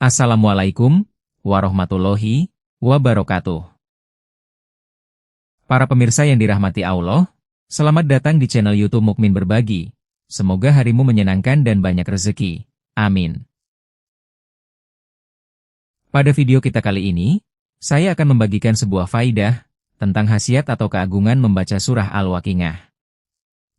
Assalamualaikum warahmatullahi wabarakatuh. Para pemirsa yang dirahmati Allah, selamat datang di channel YouTube Mukmin Berbagi. Semoga harimu menyenangkan dan banyak rezeki. Amin. Pada video kita kali ini, saya akan membagikan sebuah faidah tentang khasiat atau keagungan membaca surah Al-Waqiah.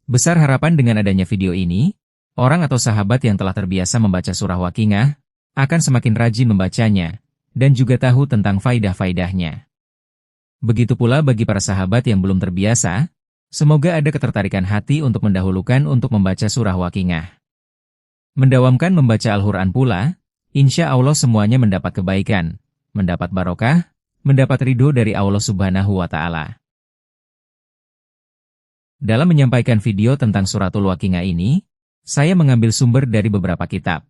Besar harapan dengan adanya video ini, orang atau sahabat yang telah terbiasa membaca surah Waqiah akan semakin rajin membacanya, dan juga tahu tentang faidah-faidahnya. Begitu pula bagi para sahabat yang belum terbiasa, semoga ada ketertarikan hati untuk mendahulukan untuk membaca surah Waqiah. Mendawamkan membaca Al-Quran pula, insya Allah semuanya mendapat kebaikan, mendapat barokah, mendapat ridho dari Allah Subhanahu wa Ta'ala. Dalam menyampaikan video tentang suratul Waqiah ini, saya mengambil sumber dari beberapa kitab.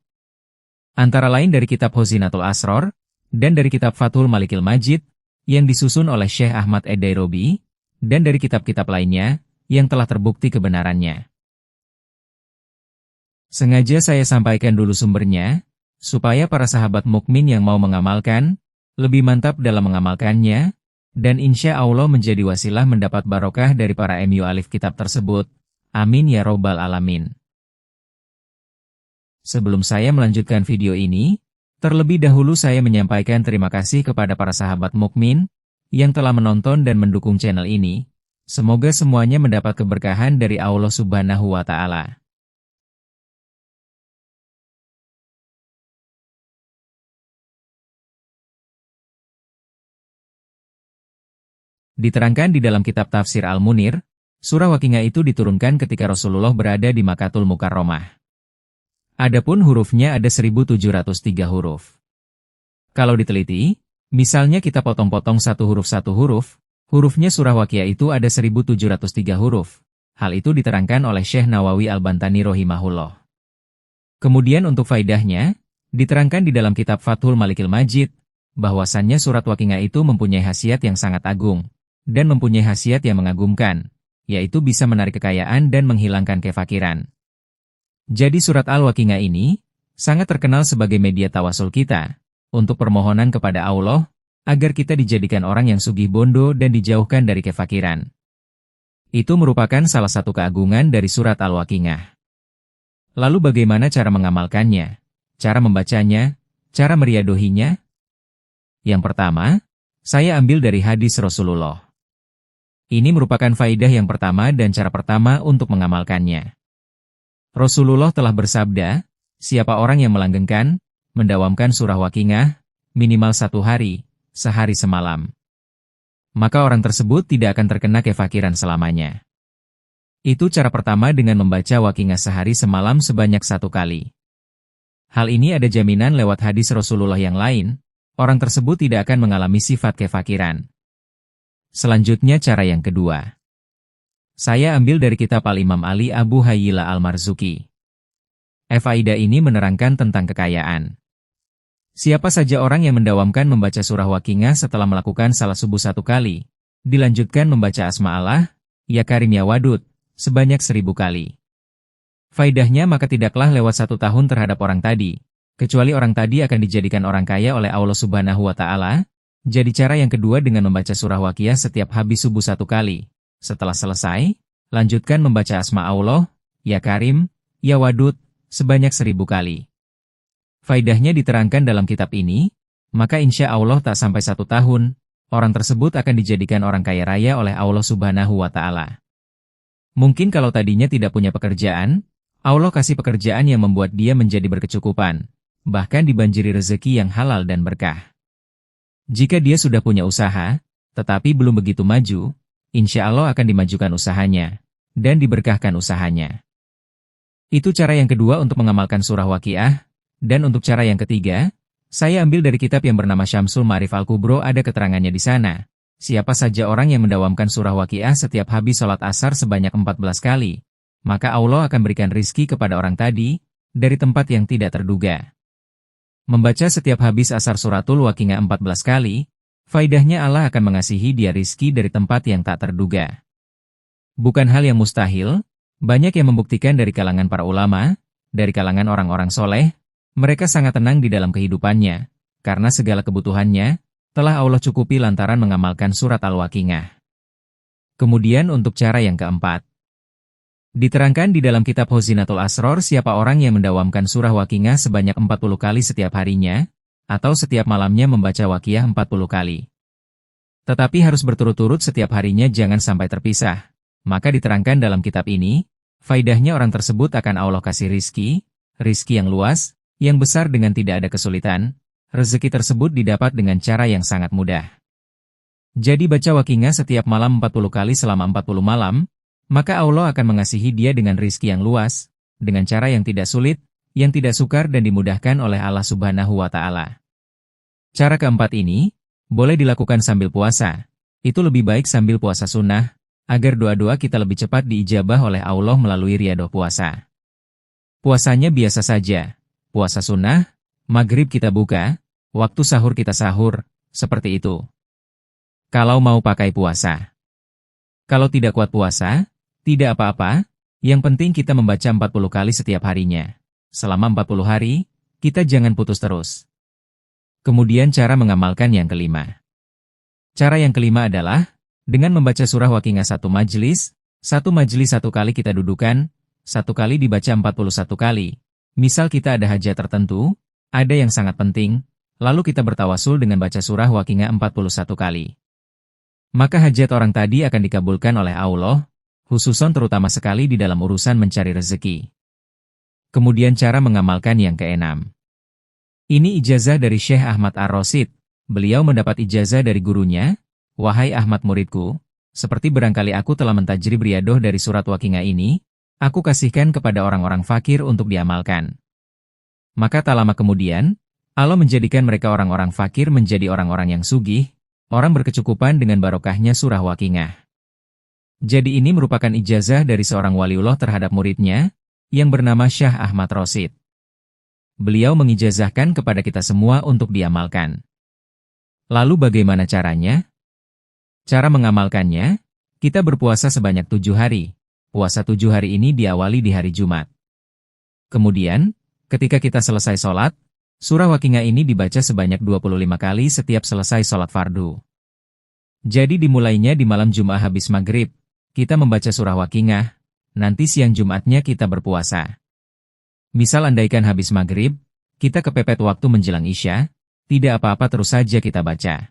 Antara lain dari kitab Khazinatul Asrar, dan dari kitab Fathul Malikil Majid, yang disusun oleh Syekh Ahmad Ad-Dairobi, dan dari kitab-kitab lainnya, yang telah terbukti kebenarannya. Sengaja saya sampaikan dulu sumbernya, supaya para sahabat mukmin yang mau mengamalkan, lebih mantap dalam mengamalkannya, dan insya Allah menjadi wasilah mendapat barokah dari para mu'allif kitab tersebut. Amin ya Robbal Alamin. Sebelum saya melanjutkan video ini, terlebih dahulu saya menyampaikan terima kasih kepada para sahabat mukmin yang telah menonton dan mendukung channel ini. Semoga semuanya mendapat keberkahan dari Allah Subhanahu wa Ta'ala. Diterangkan di dalam kitab Tafsir Al-Munir, surah Waqiah itu diturunkan ketika Rasulullah berada di Makkatul Mukarramah. Adapun hurufnya ada 1703 huruf. Kalau diteliti, misalnya kita potong-potong satu huruf, hurufnya surah Waqiah itu ada 1703 huruf. Hal itu diterangkan oleh Syekh Nawawi Al-Bantani rahimahullah. Kemudian untuk faidahnya, diterangkan di dalam kitab Fathul Malikil Majid, bahwasannya surat Waqiah itu mempunyai khasiat yang sangat agung, dan mempunyai khasiat yang mengagumkan, yaitu bisa menarik kekayaan dan menghilangkan kefakiran. Jadi surat Al-Waqiah ini sangat terkenal sebagai media tawasul kita untuk permohonan kepada Allah agar kita dijadikan orang yang sugih bondo dan dijauhkan dari kefakiran. Itu merupakan salah satu keagungan dari surat Al-Waqiah. Lalu bagaimana cara mengamalkannya? Cara membacanya? Cara meriadohinya? Yang pertama, saya ambil dari hadis Rasulullah. Ini merupakan faidah yang pertama dan cara pertama untuk mengamalkannya. Rasulullah telah bersabda, siapa orang yang melanggengkan, mendawamkan surah Waqiah, minimal 1 hari, sehari semalam, maka orang tersebut tidak akan terkena kefakiran selamanya. Itu cara pertama dengan membaca Waqiah sehari semalam sebanyak 1 kali. Hal ini ada jaminan lewat hadis Rasulullah yang lain, orang tersebut tidak akan mengalami sifat kefakiran. Selanjutnya cara yang kedua. Saya ambil dari kitab Al-Imam Ali Abu Hayyila Al-Marzuki. Faidah ini menerangkan tentang kekayaan. Siapa saja orang yang mendawamkan membaca surah Waqiah setelah melakukan salat subuh 1 kali, dilanjutkan membaca Asma Allah, Ya Karim Ya Wadud, sebanyak 1000 kali. Faidahnya maka tidaklah lewat 1 tahun terhadap orang tadi, kecuali orang tadi akan dijadikan orang kaya oleh Allah Subhanahu wa Ta'ala. Jadi cara yang kedua dengan membaca surah Waqiah setiap habis subuh 1 kali. Setelah selesai, lanjutkan membaca Asma Allah, Ya Karim, Ya Wadud, sebanyak 1000 kali. Faidahnya diterangkan dalam kitab ini, maka insya Allah tak sampai 1 tahun, orang tersebut akan dijadikan orang kaya raya oleh Allah Subhanahu wa Ta'ala. Mungkin kalau tadinya tidak punya pekerjaan, Allah kasih pekerjaan yang membuat dia menjadi berkecukupan, bahkan dibanjiri rezeki yang halal dan berkah. Jika dia sudah punya usaha, tetapi belum begitu maju, insya Allah akan dimajukan usahanya, dan diberkahkan usahanya. Itu cara yang kedua untuk mengamalkan surah Waqiah, dan untuk cara yang ketiga, saya ambil dari kitab yang bernama Syamsul Ma'arif Al-Kubro, ada keterangannya di sana. Siapa saja orang yang mendawamkan surah Waqiah setiap habis sholat asar sebanyak 14 kali, maka Allah akan berikan rizki kepada orang tadi, dari tempat yang tidak terduga. Membaca setiap habis asar suratul Waqiah 14 kali, faidahnya Allah akan mengasihi dia rizki dari tempat yang tak terduga. Bukan hal yang mustahil, banyak yang membuktikan dari kalangan para ulama, dari kalangan orang-orang soleh, Mereka sangat tenang di dalam kehidupannya, karena segala kebutuhannya telah Allah cukupi lantaran mengamalkan surat Al-Waqiah. Kemudian untuk cara yang keempat. Diterangkan di dalam kitab Huzinatul Asror siapa orang yang mendawamkan surah Waqiah sebanyak 40 kali setiap harinya, atau setiap malamnya membaca Waqiah 40 kali. Tetapi harus berturut-turut setiap harinya, jangan sampai terpisah. Maka diterangkan dalam kitab ini, faidahnya orang tersebut akan Allah kasih rizki yang luas, yang besar dengan tidak ada kesulitan. Rezeki tersebut didapat dengan cara yang sangat mudah. Jadi baca Waqiah setiap malam 40 kali selama 40 malam, maka Allah akan mengasihi dia dengan rizki yang luas, dengan cara yang tidak sulit, yang tidak sukar dan dimudahkan oleh Allah Subhanahu wa Ta'ala. Cara keempat ini boleh dilakukan sambil puasa. Itu lebih baik sambil puasa sunnah, agar doa-doa kita lebih cepat diijabah oleh Allah melalui riyadhah puasa. Puasanya biasa saja. Puasa sunnah, maghrib kita buka, waktu sahur kita sahur, seperti itu. Kalau mau pakai puasa. Kalau tidak kuat puasa, tidak apa-apa, yang penting kita membaca 40 kali setiap harinya. Selama 40 hari, kita jangan putus terus. Kemudian cara mengamalkan yang kelima. Cara yang kelima adalah, dengan membaca surah Waqiah satu majelis satu kali kita dudukan, satu kali dibaca 41 kali. Misal kita ada hajat tertentu, ada yang sangat penting, lalu kita bertawasul dengan baca surah Waqiah 41 kali. Maka hajat orang tadi akan dikabulkan oleh Allah, khususon terutama sekali di dalam urusan mencari rezeki. Kemudian cara mengamalkan yang keenam. Ini ijazah dari Syekh Ahmad Ar-Rasyid. Beliau mendapat ijazah dari gurunya, "Wahai Ahmad muridku, seperti barangkali aku telah mentajrib riyadhah dari surat Waqiah ini, aku kasihkan kepada orang-orang fakir untuk diamalkan." Maka tak lama kemudian, Allah menjadikan mereka orang-orang fakir menjadi orang-orang yang sugih, orang berkecukupan dengan barokahnya surah Waqiah. Jadi ini merupakan ijazah dari seorang waliullah terhadap muridnya, yang bernama Syekh Ahmad Rasyid. Beliau mengijazahkan kepada kita semua untuk diamalkan. Lalu bagaimana caranya? Cara mengamalkannya, kita berpuasa sebanyak 7 hari. Puasa 7 hari ini diawali di hari Jumat. Kemudian, ketika kita selesai sholat, surah Waqiah ini dibaca sebanyak 25 kali setiap selesai sholat fardu. Jadi dimulainya di malam Jumat habis maghrib, kita membaca surah Waqiah, nanti siang Jumatnya kita berpuasa. Misal andaikan habis maghrib, kita kepepet waktu menjelang Isya, tidak apa-apa terus saja kita baca.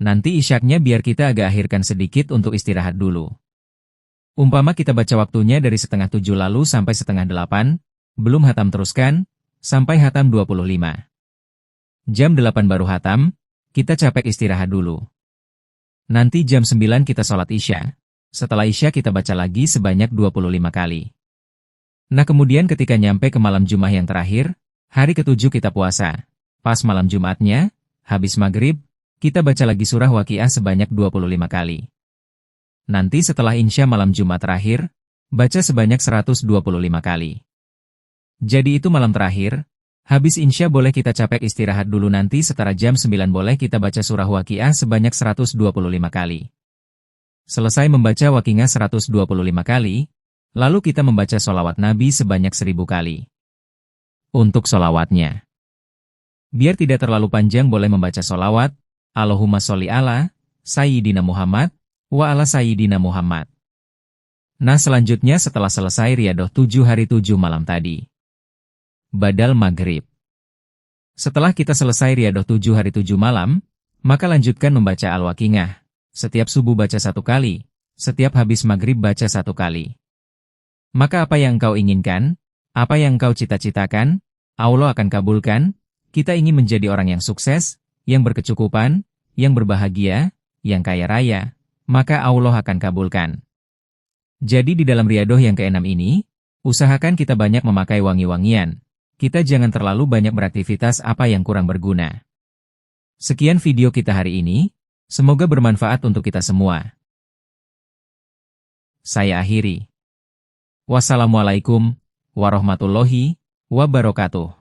Nanti Isyaknya biar kita agak akhirkan sedikit untuk istirahat dulu. Umpama kita baca waktunya dari setengah 7 lalu sampai setengah 8, belum hatam teruskan, sampai hatam 25. Jam 8 baru hatam, kita capek istirahat dulu. Nanti jam 9 kita sholat Isya. Setelah Isya kita baca lagi sebanyak 25 kali. Nah kemudian ketika nyampe ke malam Jumat yang terakhir, hari ke-7 kita puasa. Pas malam Jumatnya, habis maghrib, kita baca lagi surah Waqiah sebanyak 25 kali. Nanti setelah Insya malam Jumat terakhir, baca sebanyak 125 kali. Jadi itu malam terakhir, habis Insya boleh kita capek istirahat dulu, nanti setara jam 9 boleh kita baca surah Waqiah sebanyak 125 kali. Selesai membaca Waqiah 125 kali, lalu kita membaca sholawat Nabi sebanyak 1000 kali. Untuk sholawatnya, biar tidak terlalu panjang boleh membaca sholawat, Allahumma sholli ala Sayyidina Muhammad, wa ala Sayyidina Muhammad. Nah selanjutnya setelah selesai riyadhah 7 hari 7 malam tadi, badal maghrib. Setelah kita selesai riyadhah 7 hari 7 malam, maka lanjutkan membaca Al-Waqiah. Setiap subuh baca 1 kali, setiap habis maghrib baca 1 kali. Maka apa yang engkau inginkan, apa yang engkau cita-citakan, Allah akan kabulkan. Kita ingin menjadi orang yang sukses, yang berkecukupan, yang berbahagia, yang kaya raya, maka Allah akan kabulkan. Jadi di dalam riyadhah yang ke-6 ini, usahakan kita banyak memakai wangi-wangian. Kita jangan terlalu banyak beraktivitas apa yang kurang berguna. Sekian video kita hari ini. Semoga bermanfaat untuk kita semua. Saya akhiri. Wassalamualaikum warahmatullahi wabarakatuh.